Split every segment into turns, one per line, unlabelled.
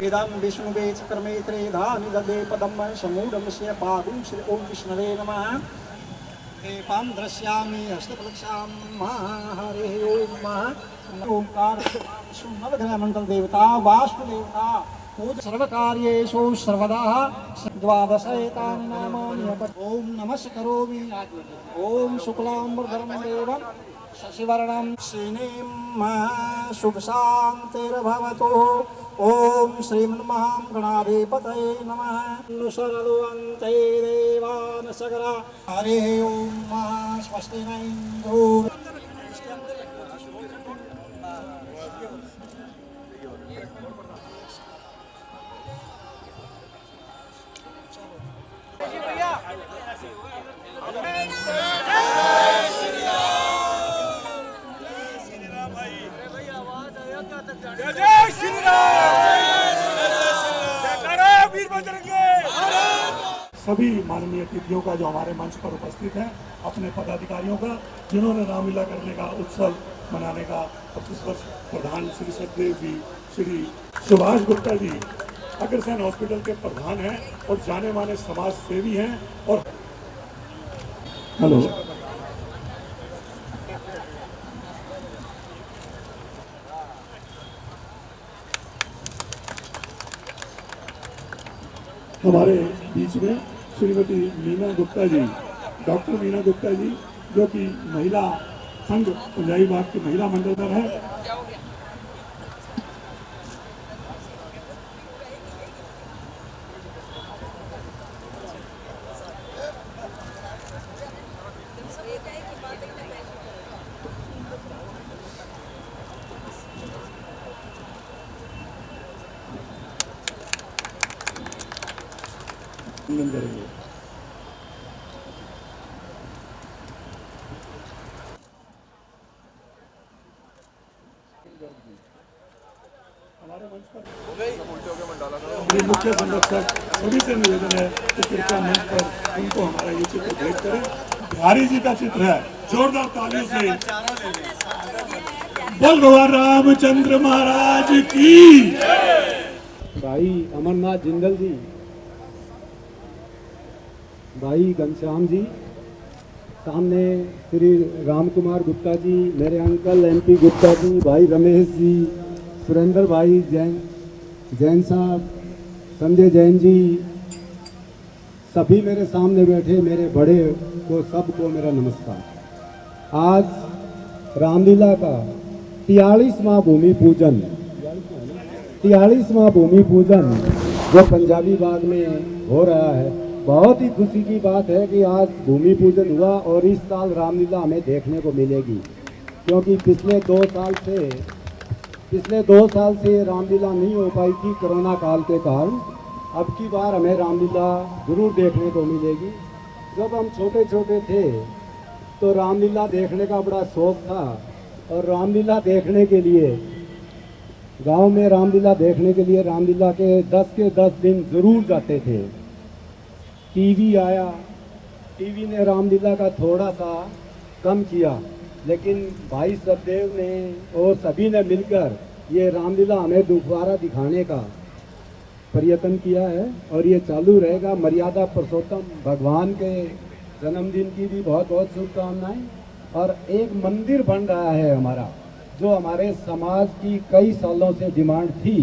इदं विष्णुवे चक्रमे त्रेधानि ददे पदं समूढमस्य पादं श्री ओं विष्णवे नमः। दीपं द्रक्ष्यामि हस्तप्रक्षां हरिः ओं ओंकार नवग्रहमण्डल देवता वास्तुदेवता पूज सर्वकार्येषु सर्वदा द्वादशैतानि नामानि ओं नमः करोमि। ओं शुक्लाम्बरधरं देवं शशिवर्णं श्रीनीं शुभशान्तिर्भवतु। ओं श्रीमन्महां गणाधिपतये नमः। शरणुवन्ते देवान् सकला हरिः ओं स्वस्ति न इन्द्रो।
जय श्री राम, वीर बजरंगी।
सभी माननीय अतिथियों का जो हमारे मंच पर उपस्थित हैं, अपने पदाधिकारियों का जिन्होंने रामलीला करने का उत्सव मनाने का 25 वर्ष प्रधान श्री सखदेव जी, श्री सुभाष गुप्ता जी अग्रसेन हॉस्पिटल के प्रधान हैं और जाने माने समाज सेवी हैं। और हेलो, हमारे बीच में श्रीमती मीना गुप्ता जी, डॉक्टर मीना गुप्ता जी, जो कि महिला संघ पंजाबी बाग की महिला मंडल पर है। करेंगे हमारे मंच पर मुख्य संरक्षक सभी से निवेदन है कि कृपया मंच पर उनको हमारा ये चित्र भेंट करें। बिहारी जी का चित्र है, जोरदार तालियों से बोल भगवान रामचंद्र महाराज की।
भाई अमरनाथ जिंदल जी, भाई घनश्याम जी, सामने श्री राम कुमार गुप्ता जी, मेरे अंकल MP गुप्ता जी, भाई रमेश जी, सुरेंद्र भाई जैन साहब, संजय जैन जी, सभी मेरे सामने बैठे मेरे बड़े को सबको मेरा नमस्कार। आज रामलीला का 43वां भूमि पूजन, 43वां भूमि पूजन जो पंजाबी बाग में हो रहा है, बहुत ही खुशी की बात है कि आज भूमि पूजन हुआ और इस साल रामलीला हमें देखने को मिलेगी, क्योंकि पिछले 2 साल से रामलीला नहीं हो पाई थी कोरोना काल के कारण। अब की बार हमें रामलीला जरूर देखने को मिलेगी। जब हम छोटे छोटे थे तो रामलीला देखने का बड़ा शौक था और रामलीला देखने के लिए गांव में रामलीला देखने के लिए रामलीला के 10 दिन जरूर जाते थे। टीवी आया, टीवी ने रामलीला का थोड़ा सा कम किया, लेकिन भाई सखदेव ने और सभी ने मिलकर ये रामलीला हमें दोबारा दिखाने का प्रयत्न किया है और ये चालू रहेगा। मर्यादा पुरुषोत्तम भगवान के जन्मदिन की भी बहुत बहुत शुभकामनाएं। और एक मंदिर बन रहा है हमारा, जो हमारे समाज की कई सालों से डिमांड थी,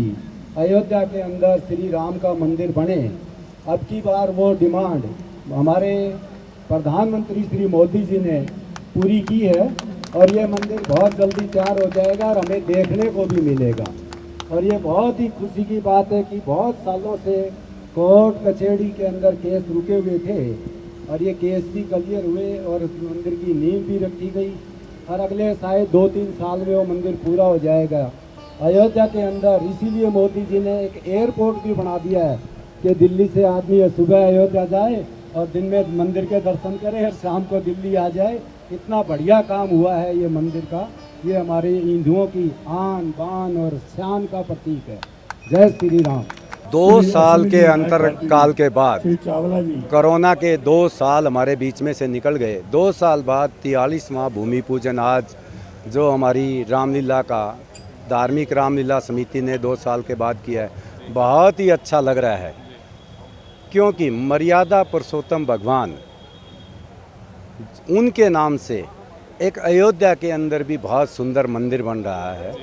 अयोध्या के अंदर श्री राम का मंदिर बने। अब की बार वो डिमांड हमारे प्रधानमंत्री श्री मोदी जी ने पूरी की है और ये मंदिर बहुत जल्दी तैयार हो जाएगा और हमें देखने को भी मिलेगा। और ये बहुत ही खुशी की बात है कि बहुत सालों से कोर्ट कचहरी के अंदर केस रुके हुए थे और ये केस भी क्लियर हुए और उस मंदिर की नींव भी रखी गई और अगले शायद 2-3 साल में वो मंदिर पूरा हो जाएगा अयोध्या के अंदर। इसीलिए मोदी जी ने एक एयरपोर्ट भी बना दिया है कि दिल्ली से आदमी सुबह अयोध्या जाए और दिन में मंदिर के दर्शन करे और शाम को दिल्ली आ जाए। इतना बढ़िया काम हुआ है ये मंदिर का। ये हमारे हिंदुओं की आन बान और शान का प्रतीक है। जय श्री राम।
2 साल के अंतरकाल के बाद कोरोना के 2 साल हमारे बीच में से निकल गए। 2 साल बाद 43वां भूमि पूजन आज जो हमारी रामलीला का धार्मिक रामलीला समिति ने 2 साल के बाद किया है, बहुत ही अच्छा लग रहा है, क्योंकि मर्यादा पुरुषोत्तम भगवान उनके नाम से एक अयोध्या के अंदर भी बहुत सुंदर मंदिर बन रहा है।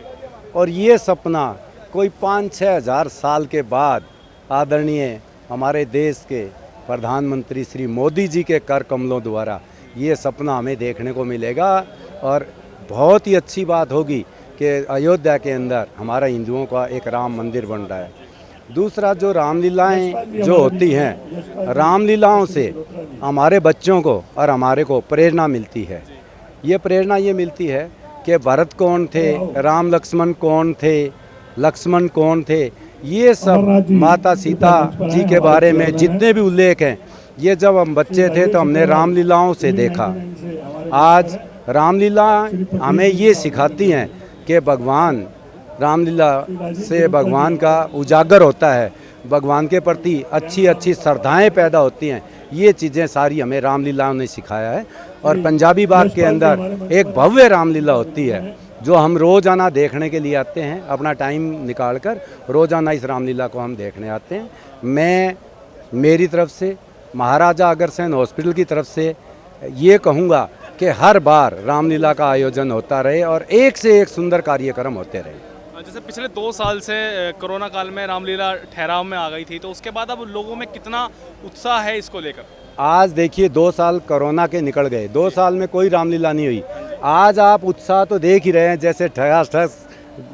और ये सपना कोई 5-6 हज़ार साल के बाद आदरणीय हमारे देश के प्रधानमंत्री श्री मोदी जी के कर कमलों द्वारा ये सपना हमें देखने को मिलेगा। और बहुत ही अच्छी बात होगी कि अयोध्या के अंदर हमारा हिंदुओं का एक राम मंदिर बन रहा है। दूसरा, जो रामलीलाएं जो होती हैं, रामलीलाओं से हमारे बच्चों को और हमारे को प्रेरणा मिलती है। ये प्रेरणा ये मिलती है कि भरत कौन थे, राम लक्ष्मण कौन थे, लक्ष्मण कौन थे, ये सब माता सीता जी के बारे में जितने भी उल्लेख हैं, ये जब हम बच्चे थे तो हमने रामलीलाओं से देखा। आज रामलीला हमें ये सिखाती हैं कि भगवान, रामलीला से भगवान का उजागर होता है, भगवान के प्रति अच्छी अच्छी श्रद्धाएं पैदा होती हैं। ये चीज़ें सारी हमें रामलीला ने सिखाया है। और पंजाबी बाग के अंदर एक भव्य रामलीला होती है जो हम रोज़ाना देखने के लिए आते हैं, अपना टाइम निकाल कर रोज़ाना इस रामलीला को हम देखने आते हैं। मैं मेरी तरफ से, महाराजा अग्रसेन हॉस्पिटल की तरफ से ये कहूँगा कि हर बार रामलीला का आयोजन होता रहे और एक से एक सुंदर कार्यक्रम होते रहे।
जैसे पिछले 2 साल से कोरोना काल में रामलीला ठहराव में आ गई थी, तो उसके बाद अब लोगों में कितना उत्साह है इसको लेकर?
आज देखिए 2 साल कोरोना के निकल गए, 2 साल में कोई रामलीला नहीं हुई। आज आप उत्साह तो देख ही रहे हैं, जैसे ठस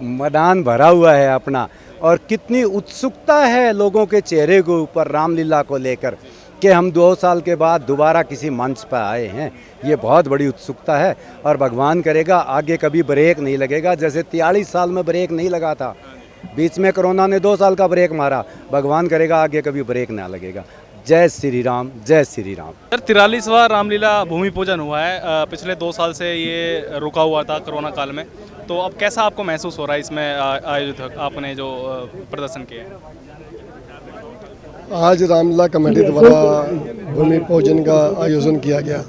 मैदान भरा हुआ है अपना, और कितनी उत्सुकता है लोगों के चेहरे के ऊपर रामलीला को लेकर कि हम 2 साल के बाद दोबारा किसी मंच पर आए हैं। ये बहुत बड़ी उत्सुकता है और भगवान करेगा आगे कभी ब्रेक नहीं लगेगा। जैसे 43 साल में ब्रेक नहीं लगा था, बीच में कोरोना ने 2 साल का ब्रेक मारा, भगवान करेगा आगे कभी ब्रेक ना लगेगा। जय श्री राम, जय श्री राम।
सर, 43वां रामलीला भूमि पूजन हुआ है। पिछले 2 साल से ये रुका हुआ था कोरोना काल में, तो अब कैसा आपको महसूस हो रहा है इसमें आयोजित आपने जो प्रदर्शन किया है?
आज रामलीला कमेटी द्वारा भूमि पूजन का आयोजन किया गया,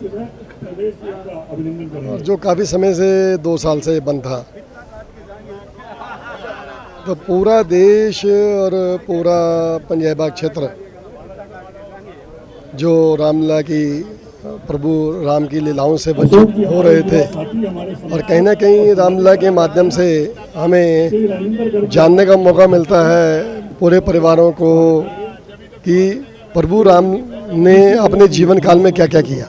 जो काफ़ी समय से 2 साल से बंद था। तो पूरा देश और पूरा पंजाब बाग क्षेत्र जो रामलीला की, प्रभु राम की लीलाओं से वंचित हो रहे थे, और कहीं ना कहीं रामलीला के माध्यम से हमें जानने का मौका मिलता है पूरे परिवारों को कि प्रभु राम ने अपने जीवन काल में क्या क्या किया।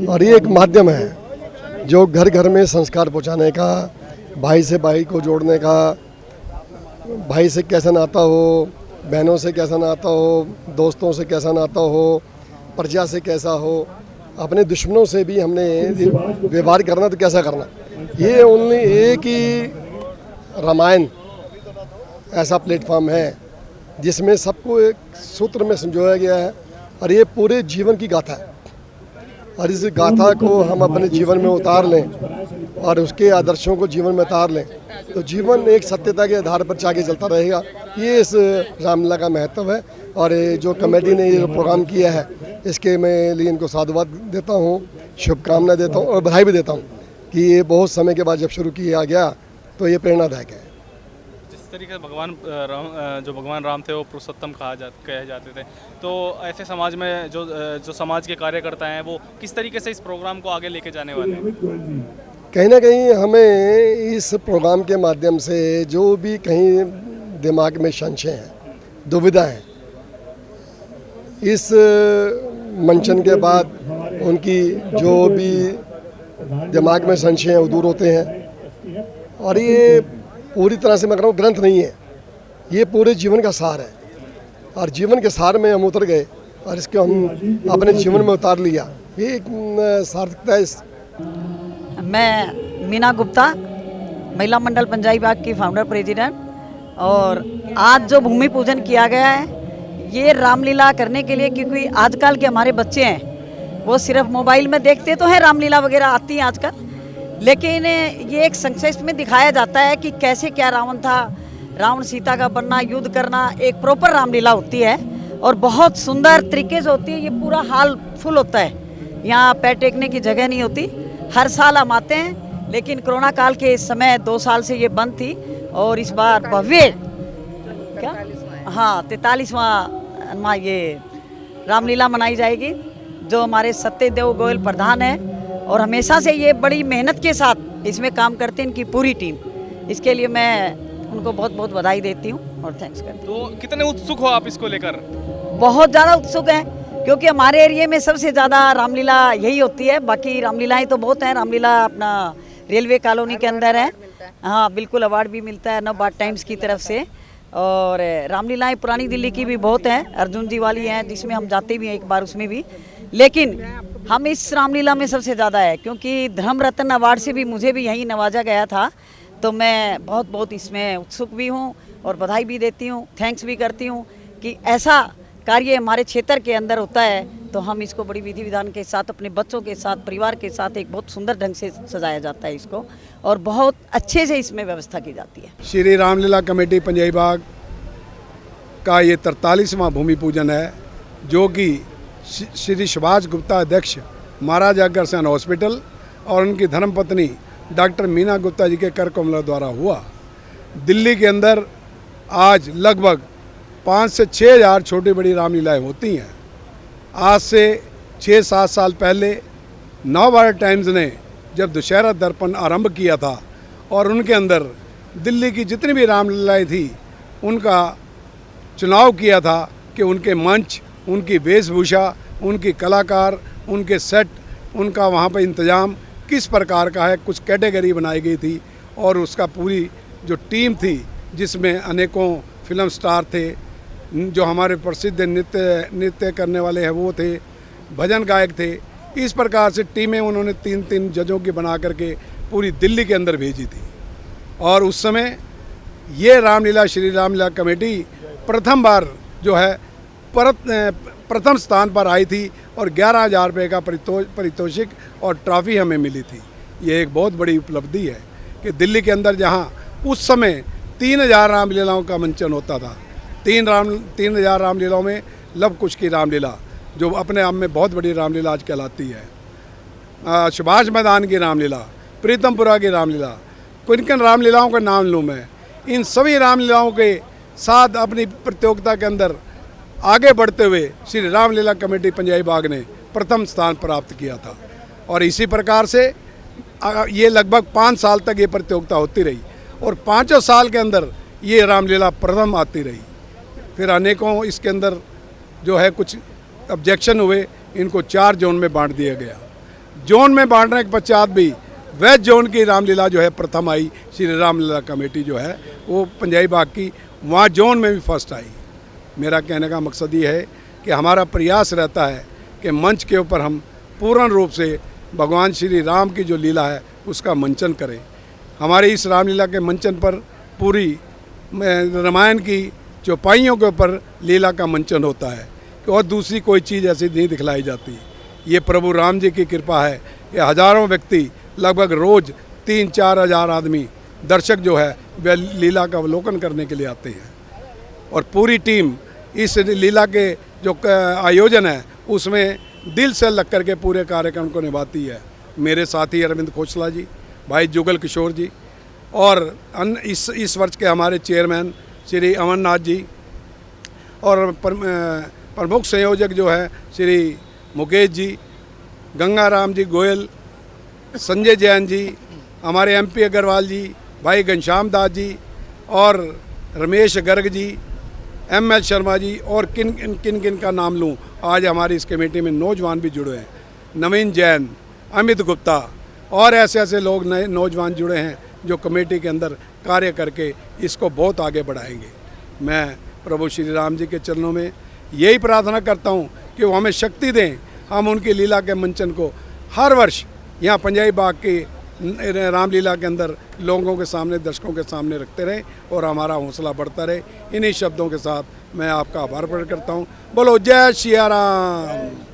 और ये एक माध्यम है जो घर घर में संस्कार पहुंचाने का, भाई से भाई को जोड़ने का, भाई से कैसा नाता हो, बहनों से कैसा नाता हो, दोस्तों से कैसा नाता हो, प्रजा से कैसा हो, अपने दुश्मनों से भी हमने व्यवहार करना तो कैसा करना। ये ओनली एक ही रामायण ऐसा प्लेटफॉर्म है जिसमें सबको एक सूत्र में संजोया गया है, और ये पूरे जीवन की गाथा है। और इस गाथा को हम अपने जीवन में उतार लें और उसके आदर्शों को जीवन में उतार लें तो जीवन एक सत्यता के आधार पर आगे चलता रहेगा। ये इस रामलीला का महत्व है। और ये जो कमेटी ने ये जो प्रोग्राम किया है, इसके मैं लिए इनको साधुवाद देता हूँ, शुभकामनाएं देता हूँ और बधाई भी देता हूँ कि ये बहुत समय के बाद जब शुरू किया गया तो ये प्रेरणादायक है।
तरीके से भगवान राम थे वो पुरुषोत्तम कहे जाते थे, तो ऐसे समाज में जो समाज के कार्यकर्ता हैं वो किस तरीके से इस प्रोग्राम को आगे लेके जाने वाले हैं?
कहीं ना कहीं हमें इस प्रोग्राम के माध्यम से जो भी कहीं दिमाग में संशय है, दुविधा है, इस मंचन के बाद उनकी जो भी दिमाग में संशय हैं वो दूर होते हैं। और ये पूरी तरह से मैं कह रहा हूँ ग्रंथ नहीं है, ये पूरे जीवन का सार है। और जीवन के सार में हम उतर गए और इसको हम अपने जीवन में उतार लिया, ये एक सार्थकता है।
मैं मीना गुप्ता, महिला मंडल पंजाबी बाग की फाउंडर प्रेसिडेंट, और आज जो भूमि पूजन किया गया है ये रामलीला करने के लिए, क्योंकि आजकल के हमारे बच्चे हैं वो सिर्फ मोबाइल में देखते तो हैं, रामलीला वगैरह आती हैं आजकल, लेकिन ये एक संक्षेप में दिखाया जाता है कि कैसे क्या रावण था, रावण सीता का बनना, युद्ध करना, एक प्रॉपर रामलीला होती है और बहुत सुंदर तरीके से होती है। ये पूरा हाल फुल होता है, यहाँ पैर टेकने की जगह नहीं होती। हर साल हम आते हैं, लेकिन कोरोना काल के समय 2 साल से ये बंद थी और इस बार भव्य क्या, हाँ 43वां ये रामलीला मनाई जाएगी। जो हमारे सत्यदेव गोयल प्रधान है और हमेशा से ये बड़ी मेहनत के साथ इसमें काम करते हैं, इनकी पूरी टीम। इसके लिए मैं उनको बहुत बहुत बधाई देती हूँ और थैंक्स करती हूँ।
तो कितने उत्सुक हो आप इसको लेकर?
बहुत ज़्यादा उत्सुक हैं, क्योंकि हमारे एरिया में सबसे ज़्यादा रामलीला यही होती है। बाकी रामलीलाएँ तो बहुत हैं। रामलीला अपना रेलवे कॉलोनी के अंदर है, हाँ बिल्कुल, अवार्ड भी मिलता है नवभारत टाइम्स की तरफ से। और रामलीलाएँ पुरानी दिल्ली की भी बहुत हैं, अर्जुन जी वाली हैं जिसमें हम जाते भी हैं एक बार उसमें भी। लेकिन हम इस रामलीला में सबसे ज़्यादा है, क्योंकि धर्म रत्न अवार्ड से भी मुझे भी यहीं नवाजा गया था। तो मैं बहुत बहुत इसमें उत्सुक भी हूँ और बधाई भी देती हूँ, थैंक्स भी करती हूँ कि ऐसा कार्य हमारे क्षेत्र के अंदर होता है। तो हम इसको बड़ी विधि विधान के साथ अपने बच्चों के साथ परिवार के साथ एक बहुत सुंदर ढंग से सजाया जाता है इसको, और बहुत अच्छे से इसमें व्यवस्था की जाती है।
श्री रामलीला कमेटी पंजाई बाग का ये 43वां भूमि पूजन है, जो कि श्री सुभाष गुप्ता अध्यक्ष महाराज अग्रसेन हॉस्पिटल और उनकी धर्मपत्नी डॉक्टर मीना गुप्ता जी के कर कमलों द्वारा हुआ। दिल्ली के अंदर आज लगभग 5 से 6 हज़ार छोटी बड़ी रामलीलाएँ होती हैं। आज से 6-7 साल पहले नवभारत टाइम्स ने जब दशहरा दर्पण आरंभ किया था और उनके अंदर दिल्ली की जितनी भी रामलीलाएँ थी उनका चुनाव किया था कि उनके मंच, उनकी वेशभूषा, उनकी कलाकार, उनके सेट, उनका वहाँ पर इंतज़ाम किस प्रकार का है, कुछ कैटेगरी बनाई गई थी। और उसका पूरी जो टीम थी जिसमें अनेकों फिल्म स्टार थे, जो हमारे प्रसिद्ध नृत्य करने वाले हैं वो थे, भजन गायक थे। इस प्रकार से टीमें उन्होंने 3-3 जजों की बना करके पूरी दिल्ली के अंदर भेजी थी। और उस समय ये रामलीला श्री रामलीला कमेटी प्रथम बार जो है प्रथम स्थान पर आई थी और 11,000 रुपये का पारितोषिक और ट्रॉफी हमें मिली थी। ये एक बहुत बड़ी उपलब्धि है कि दिल्ली के अंदर जहाँ उस समय 3,000 रामलीलाओं का मंचन होता था, 3,000 रामलीलाओं में लव कुश की रामलीला जो अपने आप में बहुत बड़ी रामलीला आज कहलाती है, सुभाष मैदान की रामलीला, प्रीतमपुरा की रामलीला, किन रामलीलाओं का नाम लूँ मैं। इन सभी रामलीलाओं के साथ अपनी प्रतियोगिता के अंदर आगे बढ़ते हुए श्री रामलीला कमेटी पंजाई बाग ने प्रथम स्थान प्राप्त किया था। और इसी प्रकार से ये लगभग 5 साल तक ये प्रतियोगिता होती रही और 5 साल के अंदर ये रामलीला प्रथम आती रही। फिर अनेकों इसके अंदर जो है कुछ ऑब्जेक्शन हुए, इनको 4 जोन में बांट दिया गया। जोन में बांटने के पश्चात भी वेस्ट जोन की रामलीला जो है प्रथम आई। श्री रामलीला कमेटी जो है वो पंजाई बाग की वहाँ जोन में भी फर्स्ट आई। मेरा कहने का मकसद ये है कि हमारा प्रयास रहता है कि मंच के ऊपर हम पूर्ण रूप से भगवान श्री राम की जो लीला है उसका मंचन करें। हमारे इस रामलीला के मंचन पर पूरी रामायण की चौपाइयों के ऊपर लीला का मंचन होता है और दूसरी कोई चीज़ ऐसी नहीं दिखलाई जाती। ये प्रभु राम जी की कृपा है कि हज़ारों व्यक्ति, लगभग रोज़ 3-4 हज़ार आदमी दर्शक जो है वह लीला का अवलोकन करने के लिए आते हैं। और पूरी टीम इस लीला के जो आयोजन है उसमें दिल से लग करके पूरे कार्यक्रम को निभाती है। मेरे साथी अरविंद खोसला जी, भाई जुगल किशोर जी और इस वर्ष के हमारे चेयरमैन श्री अमरनाथ जी और प्रमुख संयोजक जो है श्री मुकेश जी, गंगाराम जी गोयल, संजय जैन जी, हमारे MP अग्रवाल जी, भाई घनश्याम दास जी और रमेश गर्ग जी, ML शर्मा जी और किन का नाम लूँ। आज हमारी इस कमेटी में नौजवान भी जुड़े हैं, नवीन जैन, अमित गुप्ता और ऐसे ऐसे लोग नए नौजवान जुड़े हैं जो कमेटी के अंदर कार्य करके इसको बहुत आगे बढ़ाएंगे। मैं प्रभु श्री राम जी के चरणों में यही प्रार्थना करता हूँ कि वो हमें शक्ति दें, हम उनकी लीला के मंचन को हर वर्ष यहाँ पंजाई बाग की रामलीला के अंदर लोगों के सामने, दर्शकों के सामने रखते रहें और हमारा हौसला बढ़ता रहे। इन्हीं शब्दों के साथ मैं आपका आभार प्रकट करता हूँ। बोलो जय सिया राम।